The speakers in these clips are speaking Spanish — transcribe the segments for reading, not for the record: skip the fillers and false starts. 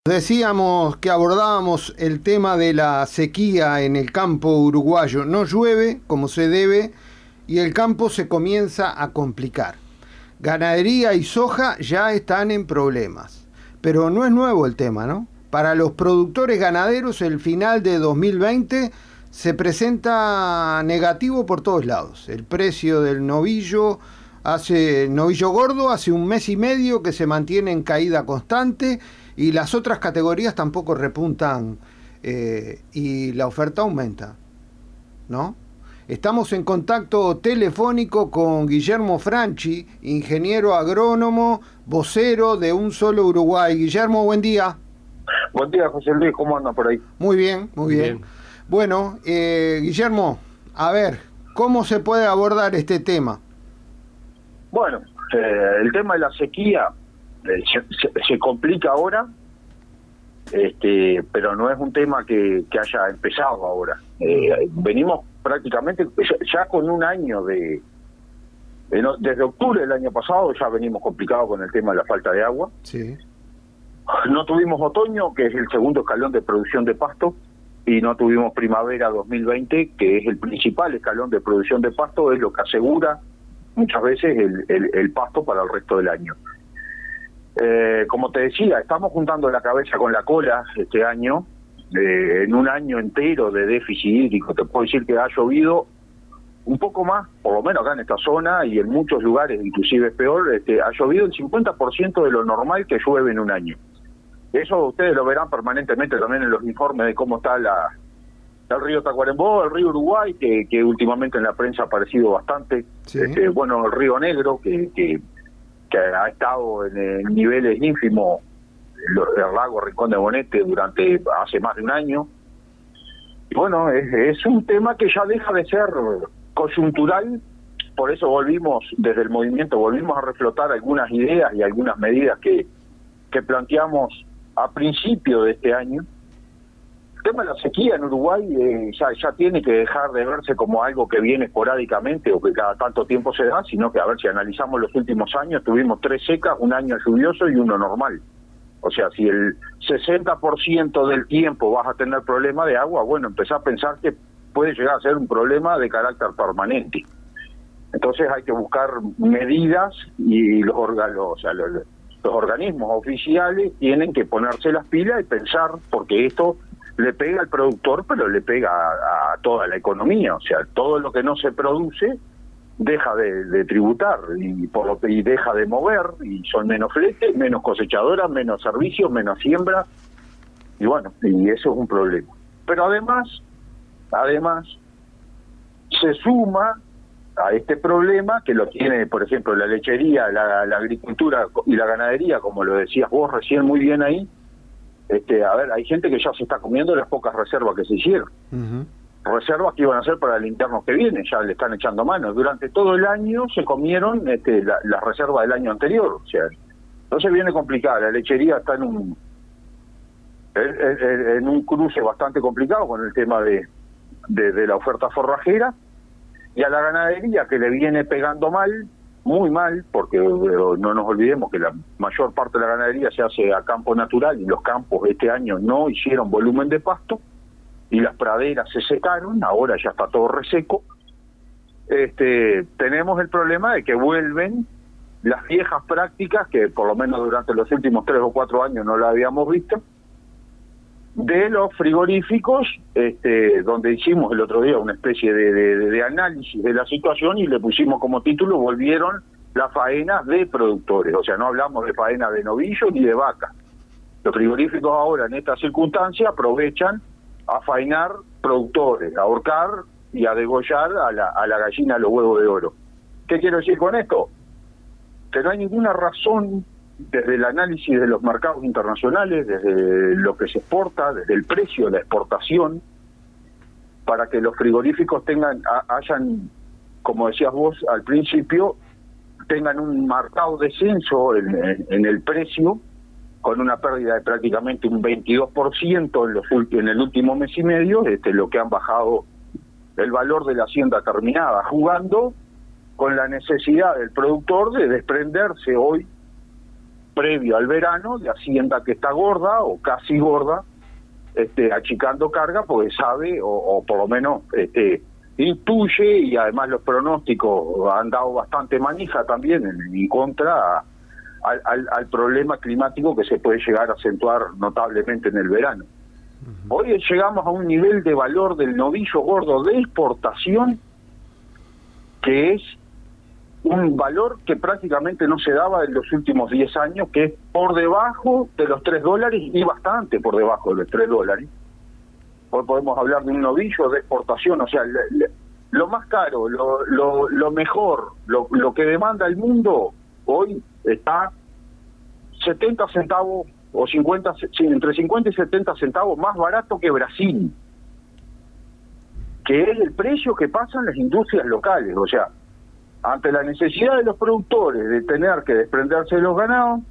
Decíamos que abordábamos el tema de la sequía en el campo uruguayo. No llueve como se debe y el campo se comienza a complicar. Ganadería y soja ya están en problemas. Pero no es nuevo el tema, ¿no? Para los productores ganaderos el final de 2020 se presenta negativo por todos lados. El precio del novillo gordo hace un mes y medio que se mantiene en caída constante y las otras categorías tampoco repuntan y la oferta aumenta, ¿no? Estamos en contacto telefónico con Guillermo Franchi, ingeniero agrónomo, vocero de Un Solo Uruguay. Guillermo, buen día. Buen día, José Luis, ¿cómo anda por ahí? Muy bien, muy bien. Bueno, Guillermo, a ver, ¿cómo se puede abordar este tema? Bueno, el tema de la sequía se complica ahora, pero no es un tema que haya empezado ahora. Venimos prácticamente ya con un año desde octubre del año pasado ya venimos complicados con el tema de la falta de agua. Sí. No tuvimos otoño, que es el segundo escalón de producción de pasto, y no tuvimos primavera 2020, que es el principal escalón de producción de pasto, es lo que asegura muchas veces el pasto para el resto del año. Como te decía, estamos juntando la cabeza con la cola este año, en un año entero de déficit hídrico. Te puedo decir que ha llovido un poco más, por lo menos acá en esta zona y en muchos lugares, inclusive es peor, ha llovido el 50% de lo normal que llueve en un año. Eso ustedes lo verán permanentemente también en los informes de cómo está el río Tacuarembó, el río Uruguay, que últimamente en la prensa ha aparecido bastante. Sí. Bueno, el río Negro, que ha estado en niveles ínfimos, el lago Rincón de Bonete hace más de un año. Y bueno, es un tema que ya deja de ser coyuntural, por eso desde el movimiento volvimos a reflotar algunas ideas y algunas medidas que planteamos a principio de este año. El tema de la sequía en Uruguay ya tiene que dejar de verse como algo que viene esporádicamente o que cada tanto tiempo se da, sino que, a ver, si analizamos los últimos años, tuvimos 3 secas, un año lluvioso y uno normal. O sea, si el 60% del tiempo vas a tener problema de agua, bueno, empezá a pensar que puede llegar a ser un problema de carácter permanente. Entonces hay que buscar medidas y los organismos oficiales tienen que ponerse las pilas y pensar, porque esto le pega al productor, pero le pega a toda la economía. O sea, todo lo que no se produce deja de tributar y deja de mover, y son menos fletes, menos cosechadoras, menos servicios, menos siembra, y bueno, y eso es un problema. Pero además se suma a este problema que lo tiene, por ejemplo, la lechería, la agricultura y la ganadería, como lo decías vos recién muy bien ahí. A ver, hay gente que ya se está comiendo las pocas reservas que se hicieron. Uh-huh. Reservas que iban a ser para el invierno que viene, ya le están echando mano. Durante todo el año se comieron las reservas del año anterior. O sea, entonces viene complicada. La lechería está en un cruce bastante complicado con el tema de la oferta forrajera, y a la ganadería, que le viene pegando mal, muy mal, porque no nos olvidemos que la mayor parte de la ganadería se hace a campo natural, y los campos este año no hicieron volumen de pasto, y las praderas se secaron, ahora ya está todo reseco. Tenemos el problema de que vuelven las viejas prácticas, que por lo menos durante los últimos 3 o 4 años no las habíamos visto, de los frigoríficos, donde hicimos el otro día una especie de análisis de la situación y le pusimos como título: volvieron las faenas de productores. O sea, no hablamos de faenas de novillos ni de vacas. Los frigoríficos ahora, en esta circunstancia, aprovechan a faenar productores, a ahorcar y a degollar a la gallina de los huevos de oro. ¿Qué quiero decir con esto? Que no hay ninguna razón, desde el análisis de los mercados internacionales, desde lo que se exporta, desde el precio de la exportación, para que los frigoríficos hayan, como decías vos al principio, tengan un marcado descenso en el precio, con una pérdida de prácticamente un 22% en el último mes y medio, lo que han bajado el valor de la hacienda terminada, jugando con la necesidad del productor de desprenderse hoy previo al verano de Hacienda que está gorda o casi gorda, achicando carga porque sabe o por lo menos intuye, y además los pronósticos han dado bastante manija también en contra al problema climático que se puede llegar a acentuar notablemente en el verano. Hoy llegamos a un nivel de valor del novillo gordo de exportación que es un valor que prácticamente no se daba en los últimos 10 años, que es por debajo de los $3 y bastante por debajo de los $3. Hoy podemos hablar de un novillo de exportación, o sea, lo más caro, lo mejor, lo que demanda el mundo, hoy está 70 centavos o 50, entre 50 y 70 centavos más barato que Brasil, que es el precio que pasan las industrias locales. O sea, ante la necesidad de los productores de tener que desprenderse de los ganados,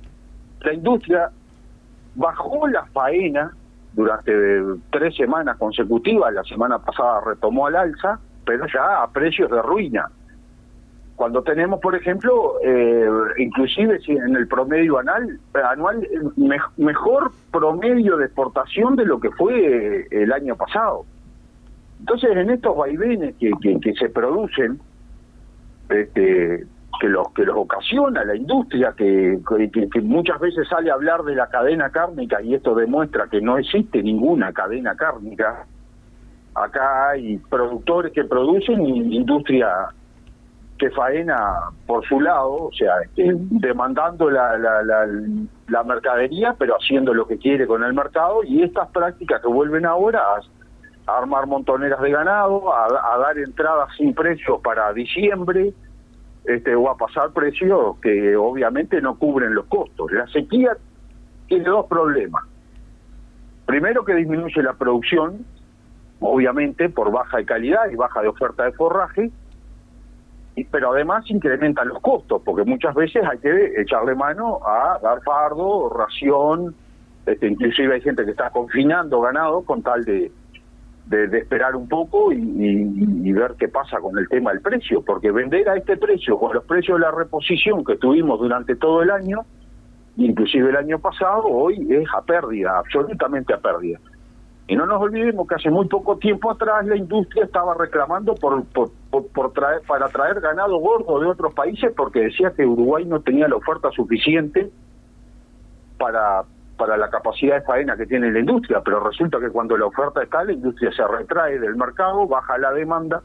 la industria bajó la faena durante 3 semanas consecutivas. La semana pasada retomó al alza, pero ya a precios de ruina. Cuando tenemos, por ejemplo, inclusive en el promedio anual, mejor promedio de exportación de lo que fue el año pasado. Entonces, en estos vaivenes que se producen, que los ocasiona la industria, que muchas veces sale a hablar de la cadena cárnica, y esto demuestra que no existe ninguna cadena cárnica. Acá hay productores que producen y industria que faena por su lado, o sea, demandando la mercadería, pero haciendo lo que quiere con el mercado, y estas prácticas que vuelven ahora a armar montoneras de ganado, a dar entradas sin precios para diciembre, o a pasar precios que obviamente no cubren los costos. La sequía tiene 2 problemas. Primero, que disminuye la producción, obviamente por baja de calidad y baja de oferta de forraje, pero además incrementan los costos, porque muchas veces hay que echarle mano a dar fardo, ración, inclusive hay gente que está confinando ganado con tal de esperar un poco y ver qué pasa con el tema del precio, porque vender a este precio, con los precios de la reposición que tuvimos durante todo el año, inclusive el año pasado, hoy es a pérdida, absolutamente a pérdida. Y no nos olvidemos que hace muy poco tiempo atrás la industria estaba reclamando para traer ganado gordo de otros países, porque decía que Uruguay no tenía la oferta suficiente para la capacidad de faena que tiene la industria, pero resulta que cuando la oferta está, la industria se retrae del mercado, baja la demanda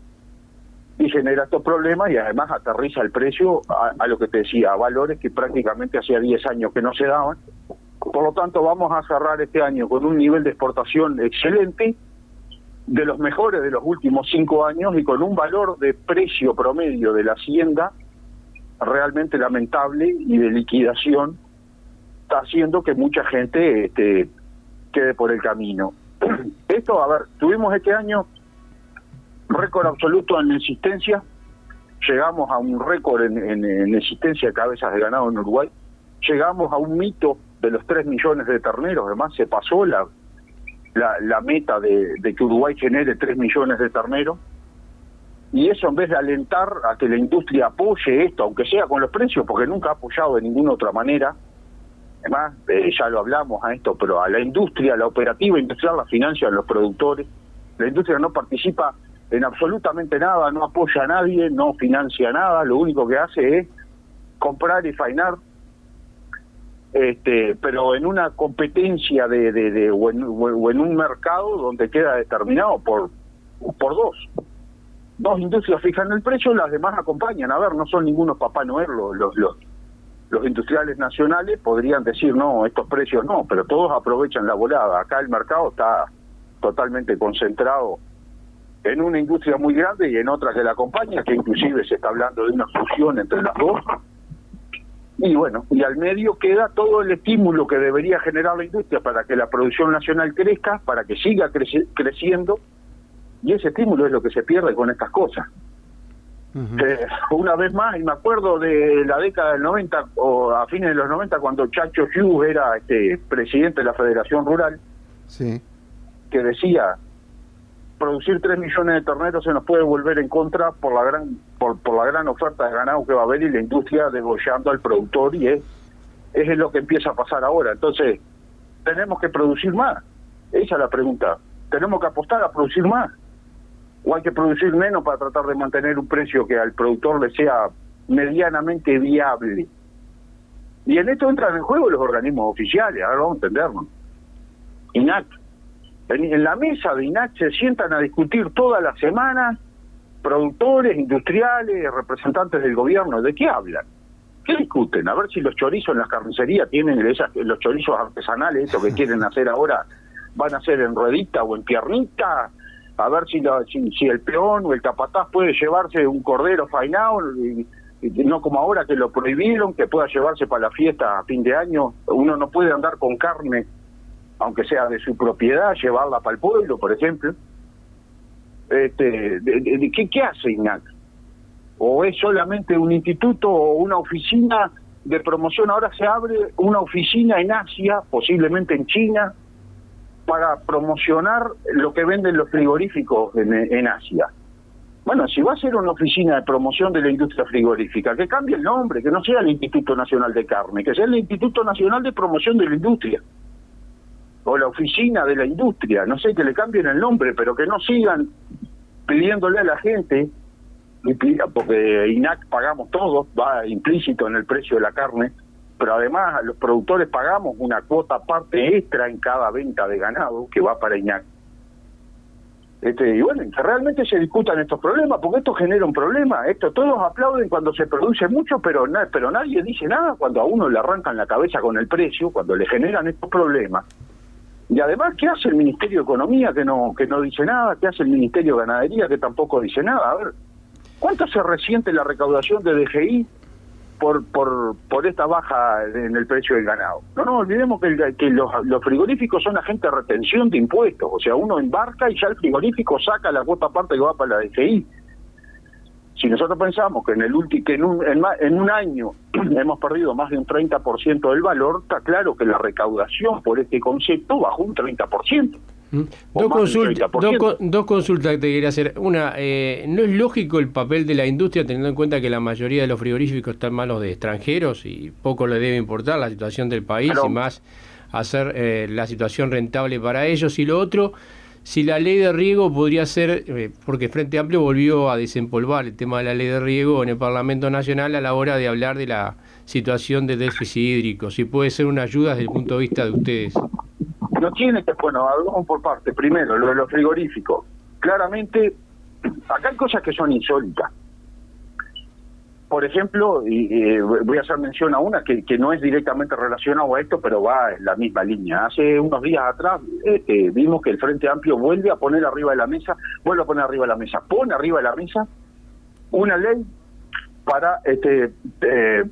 y genera estos problemas, y además aterriza el precio a lo que te decía, a valores que prácticamente hacía 10 años que no se daban. Por lo tanto, vamos a cerrar este año con un nivel de exportación excelente, de los mejores de los últimos 5 años, y con un valor de precio promedio de la hacienda realmente lamentable y de liquidación, está haciendo que mucha gente quede por el camino. Esto, a ver, tuvimos este año récord absoluto en existencia, llegamos a un récord en existencia de cabezas de ganado en Uruguay, llegamos a un mito de los 3 millones de terneros, además se pasó la meta de que Uruguay genere 3 millones de terneros, y eso, en vez de alentar a que la industria apoye esto, aunque sea con los precios, porque nunca ha apoyado de ninguna otra manera, además, ya lo hablamos a esto, pero a la industria, la operativa industrial la financian los productores, la industria no participa en absolutamente nada, no apoya a nadie, no financia nada, lo único que hace es comprar y faenar, pero en una competencia o en un mercado donde queda determinado por 2 industrias fijan el precio, las demás acompañan. A ver, no son ningunos Papá Noel los industriales nacionales, podrían decir no, estos precios no, pero todos aprovechan la volada. Acá el mercado está totalmente concentrado en una industria muy grande y en otra que la acompaña, que inclusive se está hablando de una fusión entre las dos. Y bueno, y al medio queda todo el estímulo que debería generar la industria para que la producción nacional crezca, para que siga creciendo, y ese estímulo es lo que se pierde con estas cosas. Una vez más, y me acuerdo de la década del 90, o a fines de los 90, cuando Chacho Hughes era presidente de la Federación Rural, sí, que decía, producir 3 millones de terneros se nos puede volver en contra por la gran oferta de ganado que va a haber y la industria degollando al productor, y es es lo que empieza a pasar ahora. Entonces, tenemos que producir más. Esa es la pregunta. ¿Tenemos que apostar a producir más? ¿O hay que producir menos para tratar de mantener un precio que al productor le sea medianamente viable? Y en esto entran en juego los organismos oficiales, ahora vamos a entendernos. INAC. En la mesa de INAC se sientan a discutir todas las semanas productores, industriales, representantes del gobierno. ¿De qué hablan? ¿Qué discuten? A ver si los chorizos en las carnicerías tienen los chorizos artesanales, eso que quieren hacer ahora, van a ser en ruedita o en piernita. A ver si el peón o el capataz puede llevarse un cordero fainado, y no como ahora que lo prohibieron, que pueda llevarse para la fiesta a fin de año. Uno no puede andar con carne, aunque sea de su propiedad, llevarla para el pueblo, por ejemplo. ¿Qué hace INAC? ¿O es solamente un instituto o una oficina de promoción? Ahora se abre una oficina en Asia, posiblemente en China, para promocionar lo que venden los frigoríficos en Asia. Bueno, si va a ser una oficina de promoción de la industria frigorífica, que cambie el nombre, que no sea el Instituto Nacional de Carne, que sea el Instituto Nacional de Promoción de la Industria, o la Oficina de la Industria, no sé, que le cambien el nombre, pero que no sigan pidiéndole a la gente, porque INAC pagamos todos, va implícito en el precio de la carne, pero además los productores pagamos una cuota parte extra en cada venta de ganado que va para INAC. Y bueno, que realmente se discutan estos problemas, porque esto genera un problema. Todos aplauden cuando se produce mucho, pero nadie dice nada cuando a uno le arrancan la cabeza con el precio, cuando le generan estos problemas. Y además, ¿qué hace el Ministerio de Economía que no dice nada? ¿Qué hace el Ministerio de Ganadería que tampoco dice nada? A ver, ¿cuánto se resiente la recaudación de DGI por esta baja en el precio del ganado? No olvidemos que los frigoríficos son agentes de retención de impuestos. O sea, uno embarca y ya el frigorífico saca la cuota aparte que va para la DGI. Si nosotros pensamos que en un año hemos perdido más de un 30% del valor, está claro que la recaudación por este concepto bajó un 30%. Dos consultas que te quería hacer. Una, ¿no es lógico el papel de la industria teniendo en cuenta que la mayoría de los frigoríficos están en manos de extranjeros y poco le debe importar la situación del país, y más hacer la situación rentable para ellos? Y lo otro, si la ley de riego podría ser, porque Frente Amplio volvió a desempolvar el tema de la ley de riego en el Parlamento Nacional a la hora de hablar de la situación de déficit hídrico, si puede ser una ayuda desde el punto de vista de ustedes. No tiene que, bueno, hablamos por parte. Primero, lo de los frigoríficos. Claramente, acá hay cosas que son insólitas. Por ejemplo, voy a hacer mención a una que no es directamente relacionada a esto, pero va en la misma línea. Hace unos días atrás vimos que el Frente Amplio vuelve a poner arriba de la mesa una ley para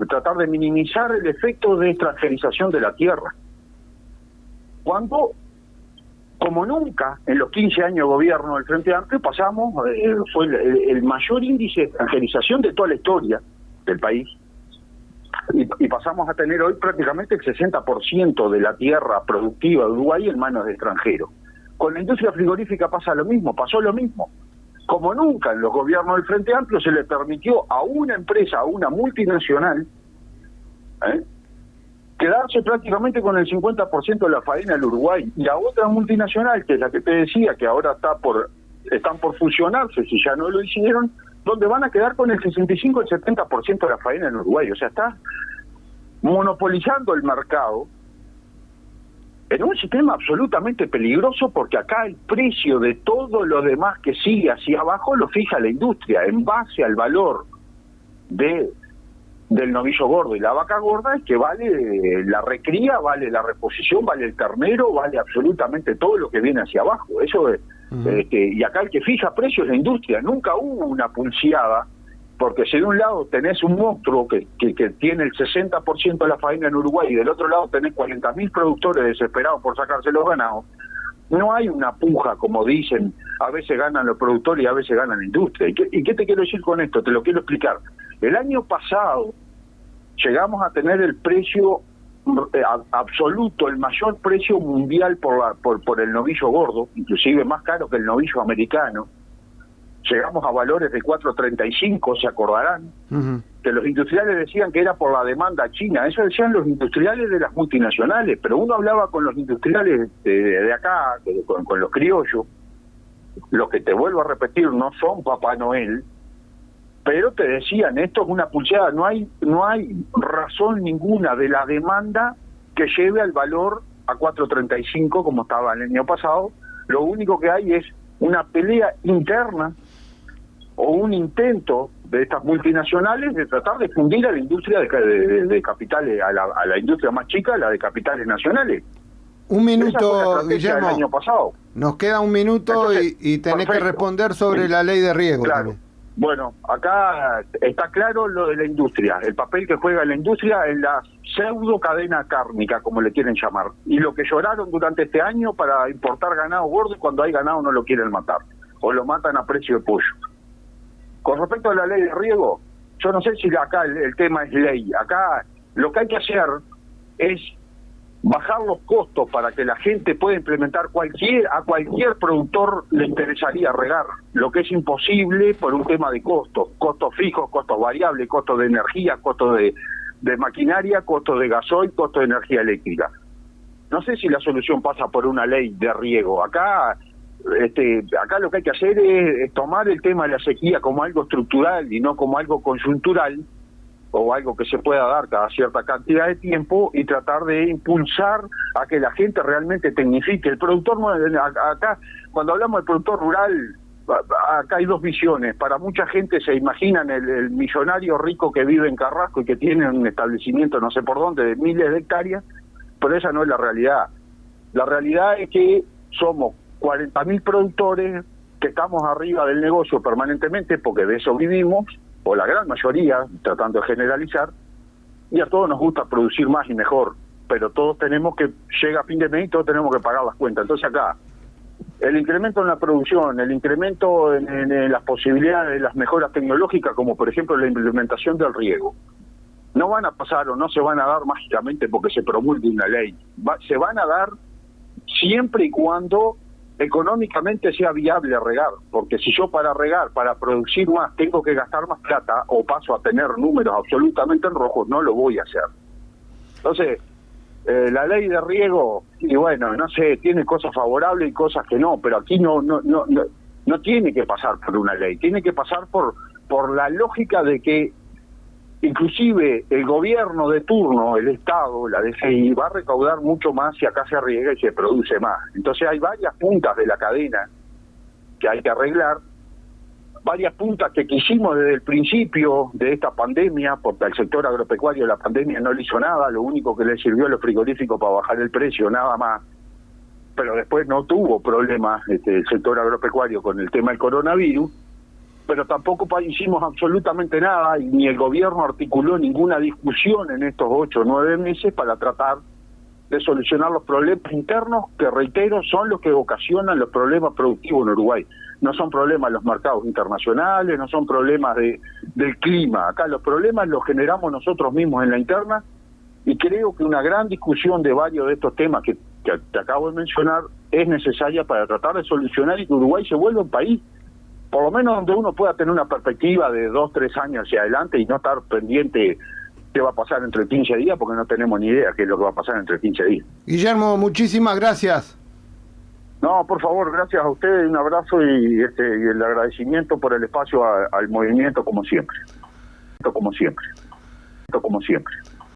tratar de minimizar el efecto de extranjerización de la tierra. Cuando, como nunca, en los 15 años de gobierno del Frente Amplio pasamos, fue el mayor índice de extranjerización de toda la historia del país, y pasamos a tener hoy prácticamente el 60% de la tierra productiva de Uruguay en manos de extranjeros. Con la industria frigorífica pasó lo mismo. Como nunca en los gobiernos del Frente Amplio se le permitió a una empresa, a una multinacional, quedarse prácticamente con el 50% de la faena del Uruguay, y a otra multinacional, que es la que te decía, que ahora están por fusionarse, si ya no lo hicieron, donde van a quedar con el 65 o el 70% de la faena en Uruguay. O sea, está monopolizando el mercado en un sistema absolutamente peligroso, porque acá el precio de todo lo demás que sigue hacia abajo lo fija la industria en base al valor del novillo gordo y la vaca gorda, es que vale la recría, vale la reposición, vale el ternero, vale absolutamente todo lo que viene hacia abajo. Eso es, y acá el que fija precios es la industria. Nunca hubo una pulseada, porque si de un lado tenés un monstruo que tiene el 60% de la faena en Uruguay y del otro lado tenés 40.000 productores desesperados por sacarse los ganados, no hay una puja, como dicen, a veces ganan los productores y a veces ganan la industria. ¿Y qué te quiero decir con esto? Te lo quiero explicar. El año pasado llegamos a tener el precio absoluto, el mayor precio mundial por el novillo gordo, inclusive más caro que el novillo americano. Llegamos a valores de 4.35, se acordarán. que los industriales decían que era por la demanda china. Eso decían los industriales de las multinacionales, pero uno hablaba con los industriales de acá, con los criollos, los que te vuelvo a repetir, no son Papá Noel, pero te decían, esto es una pulseada, no hay razón ninguna de la demanda que lleve al valor a 4.35 como estaba el año pasado. Lo único que hay es una pelea interna o un intento de estas multinacionales de tratar de fundir a la industria de capitales, a la industria más chica, la de capitales nacionales. Un minuto, Guillermo. Año pasado. Nos queda un minuto. Entonces, y tenés que responder sobre la ley de riesgo. Claro. También. Bueno, acá está claro lo de la industria, el papel que juega la industria en la pseudo cadena cárnica, como le quieren llamar, y lo que lloraron durante este año para importar ganado gordo y cuando hay ganado no lo quieren matar, o lo matan a precio de pollo. Con respecto a la ley de riego, yo no sé si acá el tema es ley, acá lo que hay que hacer es bajar los costos para que la gente pueda implementar a cualquier productor le interesaría regar, lo que es imposible por un tema de costos fijos, costos variables, costos de energía, costos de maquinaria, costos de gasoil, costos de energía eléctrica. No sé si la solución pasa por una ley de riego. Acá lo que hay que hacer es tomar el tema de la sequía como algo estructural y no como algo coyuntural, o algo que se pueda dar cada cierta cantidad de tiempo, y tratar de impulsar a que la gente realmente tecnifique. El productor, acá, cuando hablamos del productor rural, acá hay dos visiones. Para mucha gente se imaginan el millonario rico que vive en Carrasco y que tiene un establecimiento no sé por dónde de miles de hectáreas, pero esa no es la realidad. La realidad es que somos 40.000 productores que estamos arriba del negocio permanentemente, porque de eso vivimos, o la gran mayoría, tratando de generalizar, y a todos nos gusta producir más y mejor, pero todos tenemos que, llega a fin de mes y todos tenemos que pagar las cuentas. Entonces acá, el incremento en la producción, el incremento en las posibilidades, las mejoras tecnológicas, como por ejemplo la implementación del riego, no van a pasar o no se van a dar mágicamente porque se promulgue una ley. Se van a dar siempre y cuando económicamente sea viable regar, porque si yo para regar, para producir más, tengo que gastar más plata o paso a tener números absolutamente en rojo, no lo voy a hacer. Entonces, la ley de riego, y bueno, no sé, tiene cosas favorables y cosas que no, pero aquí no tiene que pasar por una ley, tiene que pasar por la lógica de que inclusive el gobierno de turno, el Estado, la DGI, va a recaudar mucho más si acá se riega y se produce más. Entonces hay varias puntas de la cadena que hay que arreglar, varias puntas que quisimos desde el principio de esta pandemia, porque al sector agropecuario la pandemia no le hizo nada, lo único que le sirvió a los frigoríficos para bajar el precio, nada más. Pero después no tuvo problemas el sector agropecuario con el tema del coronavirus, pero tampoco hicimos absolutamente nada, y ni el gobierno articuló ninguna discusión en estos 8 o 9 meses para tratar de solucionar los problemas internos, que reitero, son los que ocasionan los problemas productivos en Uruguay. No son problemas los mercados internacionales, no son problemas del clima. Acá los problemas los generamos nosotros mismos en la interna, y creo que una gran discusión de varios de estos temas que te acabo de mencionar es necesaria para tratar de solucionar y que Uruguay se vuelva un país, por lo menos donde uno pueda tener una perspectiva de 2-3 años hacia adelante y no estar pendiente qué va a pasar entre 15 días, porque no tenemos ni idea qué es lo que va a pasar entre 15 días. Guillermo, muchísimas gracias. No, por favor, gracias a ustedes, un abrazo y el agradecimiento por el espacio al movimiento como siempre. Como siempre.